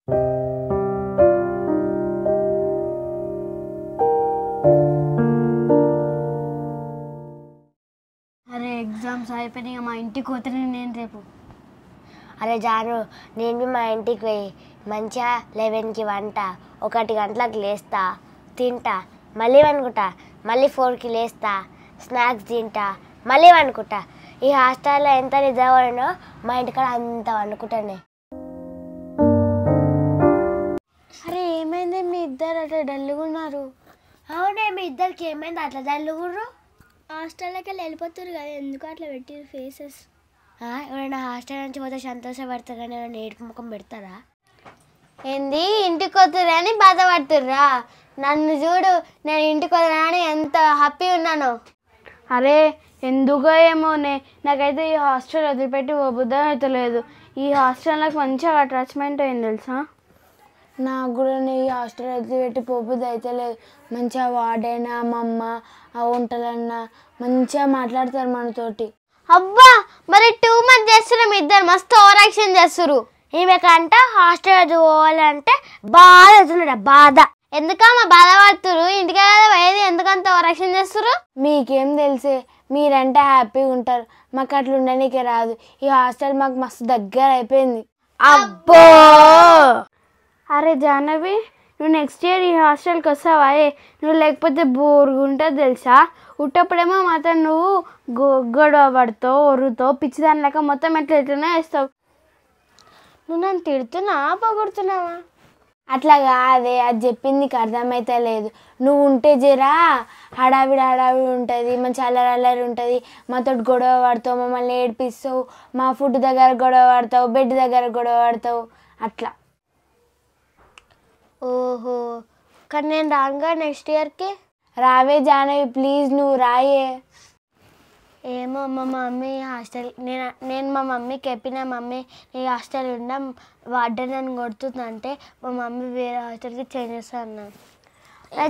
అరే ఎగ్జామ్స్ అయిపోయినాయి, మా ఇంటికి పోతే నేను రేపు. అరే జాను, నేను మా ఇంటికి పోయి మంచిగా 11కి వంట, 1 గంటలకు లేస్తా, తింటా, మళ్ళీ వండుకుంటా, మళ్ళీ 4కి లేస్తా, స్నాక్స్ తింటా, మళ్ళీ వండుకుంటా. ఈ హాస్టల్లో ఎంత నిద్రపోయినో మా ఇంటికాడ అంత వండుకుంటానే. అరే ఏమైంది మీ ఇద్దరు అట్లా డల్లుగా ఉన్నారు? అవునే, మీ ఇద్దరికి ఏమైంది అట్లా డల్లుగుర్రు? హాస్టల్లోకి వెళ్ళిపోతారు కదా, ఎందుకు అట్లా పెట్టిరు ఫేసెస్? ఎవరైనా హాస్టల్ నుంచి పోతే సంతోషపడతారు కానీ ఎవరైనా ఏడుపు ముఖం పెడతారా? ఏంది ఇంటికి వస్తురా అని బాధపడుతుర్రా? నన్ను చూడు, నేను ఇంటికి వదరా అని ఎంత హ్యాపీ ఉన్నాను. అరే ఎందుకో ఏమోనే, నాకైతే ఈ హాస్టల్ వదిలిపెట్టి పోబుద్దా అయితే లేదు. ఈ హాస్టల్ నాకు మంచిగా అటాచ్మెంట్ అయింది తెలుసా. నాకు కూడా ఈ హాస్టల్ వదిలిపెట్టి పోబుద్ది అయితే లేదు. మంచిగా వాడైనా మా అమ్మ ఆ వంటలన్నా మంచిగా మాట్లాడతారు మనతోటి. అబ్బా మరి టూ మచ్ చేస్తున్నారు మీ ఇద్దరు, మస్తు ఓవర్ యాక్షన్ చేస్తురు. ఈమెకంట హాస్టల్ పోవాలంటే బాధ అవుతున్నాడు, బాధ. ఎందుకమ్మా బాధపడుతురు? ఇంటికి పోయేది ఎందుకంత ఓవర్ యాక్షన్ చేస్తురు? మీకేం తెలిసే, మీరంటే హ్యాపీగా ఉంటారు, మాకు అట్లా ఉండనీకే రాదు. ఈ హాస్టల్ మాకు మస్తు దగ్గర అయిపోయింది. అబ్బో అరే జాహ్నవి, నువ్వు నెక్స్ట్ ఇయర్ ఈ హాస్టల్కి వస్తావా? నువ్వు లేకపోతే బోర్గా ఉంటుంది తెలుసా. ఉట్టప్పుడేమో మాత్రం నువ్వు గొడవ పడతావు, ఒరుతావు, పిచ్చిదాని లేక మొత్తం ఎట్లనే వేస్తావు. నువ్వు నన్ను తిడుతున్నావా పొగుడుతున్నావా? అట్లా కాదే, అది చెప్పింది నీకు అర్థమైతే లేదు. నువ్వు ఉంటే జరా హడావిడి ఉంటుంది, మంచి అల్లరి ఉంటుంది, మాతో గొడవ పడతావు, మమ్మల్ని ఏడిపిస్తావు, మా ఫుడ్ దగ్గర గొడవ పడతావు, బెడ్ దగ్గర గొడవ పడతావు, అట్లా. ఓహో, కానీ నేను రానుగా నెక్స్ట్ ఇయర్కి. రావే జానవి ప్లీజ్, నువ్వు రాయే. ఏమో మా మమ్మీ హాస్టల్, నేను మా మమ్మీకి చెప్పిన, మమ్మీ ఈ హాస్టల్ ఉండం వార్డెన్ నన్ను కొడుతుందంటే మా మమ్మీ వేరే హాస్టల్కి చేంజ్ చేస్తా అన్నాను.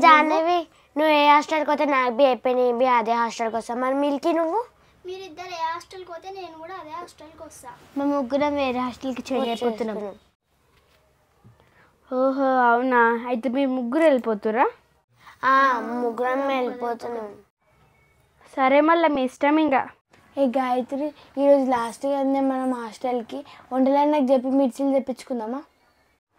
జాహ్నవి, నువ్వు ఏ హాస్టల్కి పోతే నాకు బి అయిపోయి బి అదే హాస్టల్కి వస్తావు. మరి మిల్కి నువ్వు? మీరిద్దరు ఏ హాస్టల్కి పోతే నేను కూడా అదే హాస్టల్కి వస్తా. మా ముగ్గురం వేరే హాస్టల్కి చేంజ్ అయిపోతున్నాం. ఓహో అవునా, అయితే మీ ముగ్గురు వెళ్ళిపోతురా? ముగ్గురం వెళ్ళిపోతున్నాం. సరే మళ్ళీ మీ ఇష్టం. ఇంకా ఏ గాయత్రి, ఈరోజు లాస్ట్ కదనే మనం హాస్టల్కి, వంటలని నాకు చెప్పి మిర్చిలు తెప్పించుకుందామా?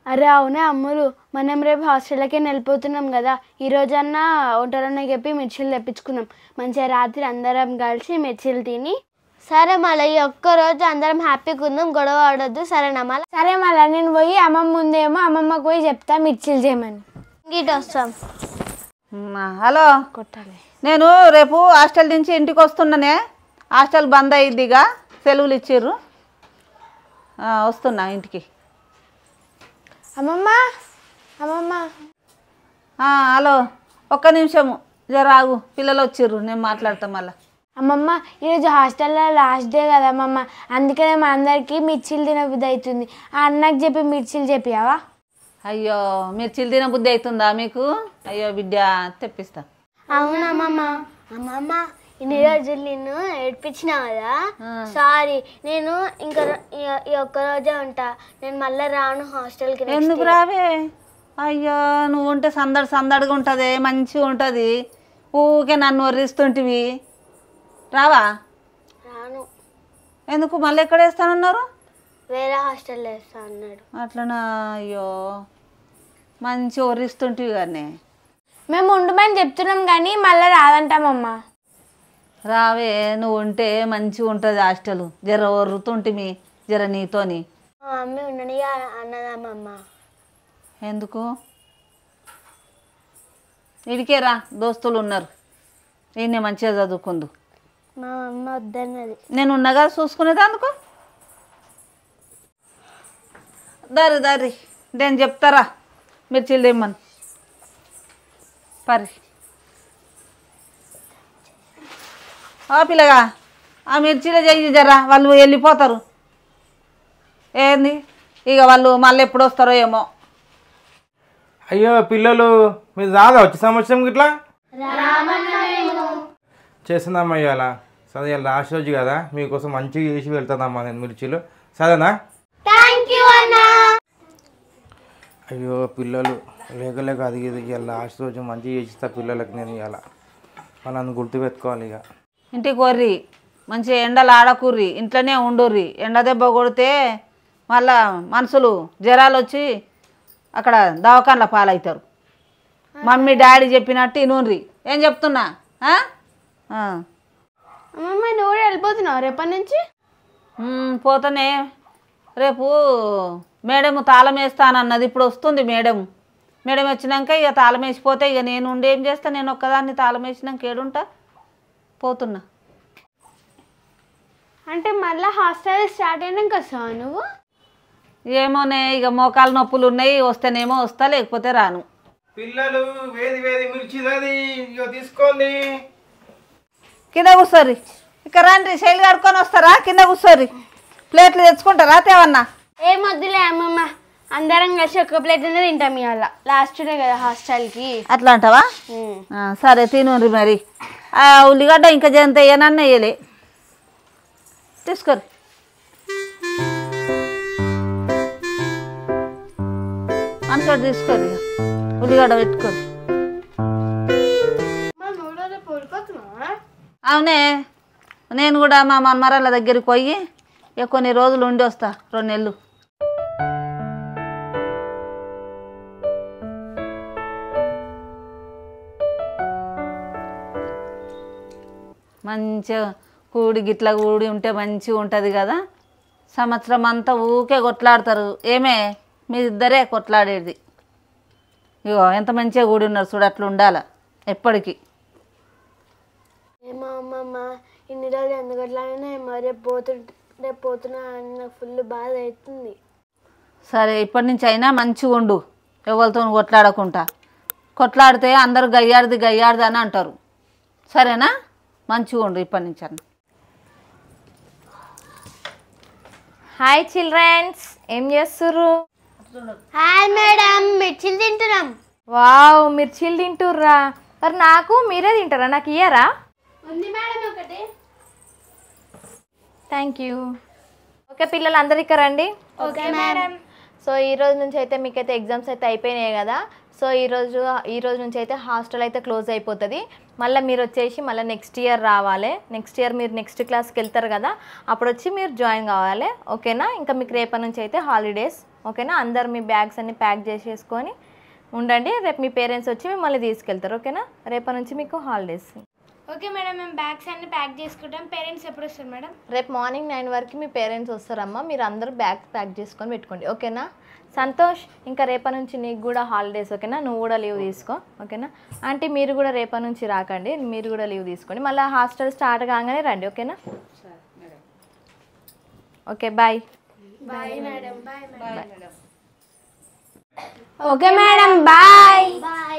అరే అవునే అమ్ములు, మనం రేపు హాస్టల్కే వెళ్ళిపోతున్నాం కదా, ఈరోజన్నా వంటలన్నా చెప్పి మిర్చిలు తెప్పించుకుందాం. మంచిగా రాత్రి అందరం కలిసి మిర్చిలు తిని. సరే మళ్ళీ ఈ ఒక్కరోజు అందరం హ్యాపీగా ఉందాం, గొడవ ఆడొద్దు, సరేనా మళ్ళీ? సరే మళ్ళీ నేను పోయి అమ్మమ్మ ముందేమో అమ్మమ్మకు పోయి చెప్తా మిర్చిలు చేయమని. ఇంగిటి వస్తాం. హలో, కొట్టాలి. నేను రేపు హాస్టల్ నుంచి ఇంటికి వస్తున్నానే. హాస్టల్ బంద్ అయ్యిద్దిగా, సెలవులు ఇచ్చిర్రు. వస్తున్నా ఇంటికి. అమ్మమ్మ అమ్మమ్మ. హలో, ఒక్క నిమిషము జర ఆగు, పిల్లలు వచ్చిర్రు, నేను మాట్లాడతా మళ్ళా. అమ్మమ్మ, ఈరోజు హాస్టల్లో లాస్ట్ డే కదా అమ్మమ్మ, అందుకనే మా అందరికీ మిర్చిలు తినబుద్ధి అవుతుంది. ఆ అన్నకు చెప్పి మిర్చిలు చెప్పావా? అయ్యో, మిర్చిలు తినబుద్ధి అవుతుందా మీకు? అయ్యో బిడ్డ, తెప్పిస్తా. అవునమ్మమ్మ. అమ్మమ్మ, ఇన్ని రోజులు నిన్ను ఏడ్పించినా కదా, సారీ. నేను ఇంకా ఈ ఒక్కరోజే ఉంటా, నేను మళ్ళీ రాను హాస్టల్కి. ఎందుకు రావే? అయ్యో, నువ్వు ఉంటే సందడిగా ఉంటుంది, మంచిగా ఉంటుంది. ఊకే నన్ను వర్రిస్తుంటివి. రావా? రాను. ఎందుకు? మళ్ళీ ఎక్కడ వేస్తానన్నారు? వేరే హాస్టల్లో వేస్తా అన్నాడు. అట్లనా? అయ్యో, మంచి వర్రిస్తుంటివి కానీ. మేము ఉండమని చెప్తున్నాం కానీ మళ్ళీ రాదంటామమ్మ. రావే, నువ్వు ఉంటే మంచిగా ఉంటుంది హాస్టల్. జర వర్రుతుంటిమి జర నీతోని. మా మమ్మీ ఉండని అన్నదమ్మమ్మ. ఎందుకు? ఇడికే రా, దోస్తులు ఉన్నారు, ఈయన మంచిగా చదువుకుందు. మా అమ్మ వద్దన్నది. నేను ఉన్నగా చూసుకునేది అందుకో. దారి నేను చెప్తారా మిర్చిలు తెమ్మని. పరి పిల్లగా, ఆ మిర్చిలో చెయ్యి జరా, వాళ్ళు వెళ్ళిపోతారు. ఏంది ఇక వాళ్ళు మళ్ళీ ఎప్పుడు వస్తారో ఏమో. అయ్యో పిల్లలు, మీరు రాదా వచ్చే సంవత్సరం ఇట్లా చేస్తుందమ్మా. ఇవాళ సరే, ఇవాళ లాస్ట్ రోజు కదా, మీకోసం మంచిగా చేసి వెళ్తుందమ్మా నేను మిర్చిలు. సరేనా? అయ్యో పిల్లలు లేక లేక అది ఇది ఇవాళ లాస్ట్ రోజు మంచిగా చేస్తా పిల్లలకి నేను ఇవాళ వాళ్ళని గుర్తుపెట్టుకోవాలి ఇక. ఇంటికి కొర్రి మంచిగా ఎండలు ఆడకుర్రి, ఇంట్లోనే ఉండుర్రి. ఎండ దెబ్బ కొడితే మళ్ళా మనుషులు జ్వరాలు వచ్చి అక్కడ దవాఖానల పాలవుతారు. మమ్మీ డాడీ చెప్పినట్టు ఇనుర్రి. ఏం చెప్తున్నా? అమ్మమ్మ నువ్వు కూడా వెళ్ళిపోతున్నావు రేపటి నుంచి? పోతానే. రేపు మేడం తాళం వేస్తానన్నది, ఇప్పుడు వస్తుంది మేడం. మేడం వచ్చినాక ఇక తాళం వేసిపోతే ఇక నేను ఉండి ఏం చేస్తా? నేను ఒక్కదాన్ని తాళం వేసినాక ఏడుంటా? పోతున్నా. అంటే మళ్ళీ హాస్టల్ స్టార్ట్ అయినాక వస్తావా నువ్వు? ఏమోనే, ఇక మోకాలు నొప్పులు ఉన్నాయి, వస్తేనేమో వస్తా, లేకపోతే రాను. పిల్లలు వేది వేది మిర్చిది ఇక తీసుకోండి. కింద కూర్చోర్రి. ఇక రండి, శైలి కడుక్కొని వస్తారా? కింద కూర్చోర్రి. ప్లేట్లు తెచ్చుకుంటారా తేవన్నా? ఏం వద్దులే అమ్మమ్మ, అందరం కలిసి ఒక్క ప్లేట్ అనేది తింటాం ఇవాళ. లాస్ట్ డే కదా హాస్టల్కి. అట్లా అంటావా? సరే తినుండ్రి మరి. ఉల్లిగడ్డ ఇంకా జంత వేయనన్న వేయలే. తీసుకోరు. అంతటి తీసుకోరు. ఉల్లిగడ్డ పెట్టుకోరు. అవునే, నేను కూడా మా మన్మరాళ్ళ దగ్గరికి పోయి ఇక కొన్ని రోజులు ఉండి వస్తా, 2 నెలలు. మంచిగా కూడి గిట్ల కూడి ఉంటే మంచిగా ఉంటుంది కదా. సంవత్సరం అంతా ఊకే కొట్లాడతారు. ఏమే మీ ఇద్దరే కొట్లాడేది. ఇగో ఎంత మంచిగా కూడి ఉన్నారు చూడు, అట్లా ఉండాల ఎప్పటికీ. ఏమో అమ్మమ్మ, ఇన్ని రోజులు ఎందుకు అట్లానే రేపు పోతున్నా అని నాకు ఫుల్ బాధ అవుతుంది. సరే ఇప్పటి నుంచి అయినా మంచిగా ఉండు, ఎవరితో కొట్లాడకుండా. కొట్లాడితే అందరు గయ్యాడిది అని అంటారు. సరేనా? మంచిగా ఉండు ఇప్పటి నుంచి అన్న. హాయ్ చిల్డ్రన్స్, ఏం చేస్తుర్రు? హాయ్ మేడం, మిర్చిలు తింటున్నాం. వావ్, మిర్చీలు తింటుర్రా? మరి నాకు మీరే తింటారా? నాకు ఇయ్యరా? ఉంది మేడం ఒకటి. Thank you. ఓకే పిల్లలు, అందరికీ రండి. Okay madam. సో ఈ రోజు నుంచి అయితే మీకైతే ఎగ్జామ్స్ అయితే అయిపోయినాయి కదా. సో ఈ రోజు నుంచి అయితే హాస్టల్ అయితే క్లోజ్ అయిపోతుంది. మళ్ళీ మీరు వచ్చేసి మళ్ళీ నెక్స్ట్ ఇయర్ రావాలి. నెక్స్ట్ ఇయర్ మీరు నెక్స్ట్ క్లాస్కి వెళ్తారు కదా, అప్పుడు వచ్చి మీరు జాయిన్ కావాలి. ఓకేనా? ఇంకా మీకు రేపటి నుంచి అయితే హాలిడేస్. ఓకేనా? అందరు మీ బ్యాగ్స్ అన్ని ప్యాక్ చేసేసుకొని ఉండండి. రేపు మీ పేరెంట్స్ వచ్చి మిమ్మల్ని తీసుకెళ్తారు. ఓకేనా? రేపటి నుంచి మీకు హాలిడేస్. ఓకే మేడం, మేము బ్యాగ్స్ అన్ని ప్యాక్ చేసుకుంటాం. పేరెంట్స్ ఎప్పుడు వస్తారు మేడం? రేపు మార్నింగ్ 9 వరకు మీ పేరెంట్స్ వస్తారమ్మా. మీరు అందరూ బ్యాగ్స్ ప్యాక్ చేసుకొని పెట్టుకోండి. ఓకేనా? సంతోష్, ఇంకా రేపటి నుంచి నీకు కూడా హాలిడేస్. ఓకేనా? నువ్వు కూడా లీవ్ తీసుకో. ఓకేనా? అంటే మీరు కూడా రేపటి నుంచి రాకండి, మీరు కూడా లీవ్ తీసుకోండి. మళ్ళీ హాస్టల్ స్టార్ట్ కాగానే రండి. ఓకేనా? Okay, bye. Bye madam. Bye madam. Okay madam, bye. Bye.